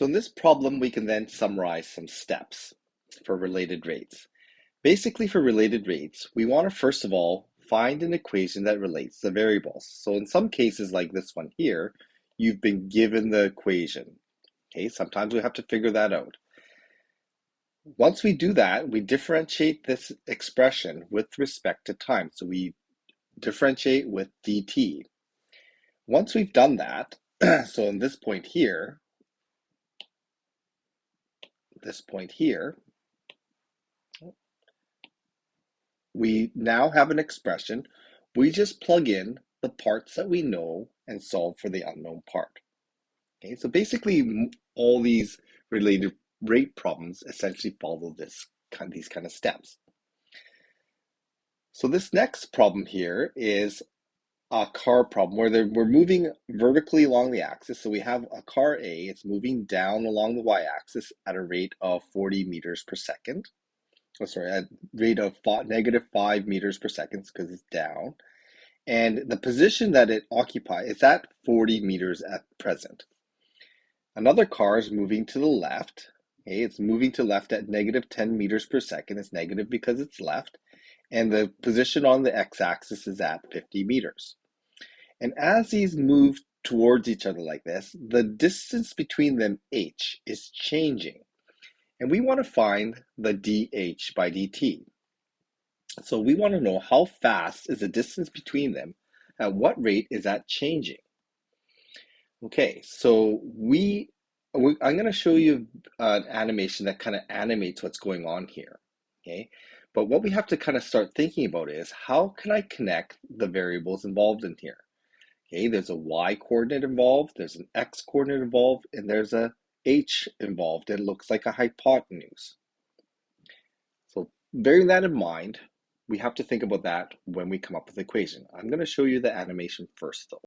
So in this problem, we can then summarize some steps for related rates. Basically, for related rates, we want to first of all find an equation that relates the variables. So in some cases like this one here, you've been given the equation. Okay, sometimes we have to figure that out. Once we do that, we differentiate this expression with respect to time. So we differentiate with dt. Once we've done that, so in this point here, we now have an expression. We just plug in the parts that we know and solve for the unknown part. Okay, so basically all these related rate problems essentially follow these kind of steps. So this next problem here is a car problem where we're moving vertically along the axis. So we have a car A, it's moving down along the y-axis at a rate of 40 meters per second. Oh, sorry, at rate of negative 5 meters per second because it's down. And the position that it occupies is at 40 meters at present. Another car is moving to the left. Okay, it's moving to left at negative 10 meters per second. It's negative because it's left. And the position on the x-axis is at 50 meters. And as these move towards each other like this, the distance between them, h, is changing. And we want to find the dh by dt. So we want to know how fast is the distance between them, at what rate is that changing? Okay, so I'm going to show you an animation that kind of animates what's going on here. Okay, but what we have to kind of start thinking about is how can I connect the variables involved in here? Okay, there's a y coordinate involved, there's an x coordinate involved, and there's a h involved. It looks like a hypotenuse. So bearing that in mind, we have to think about that when we come up with the equation. I'm going to show you the animation first though.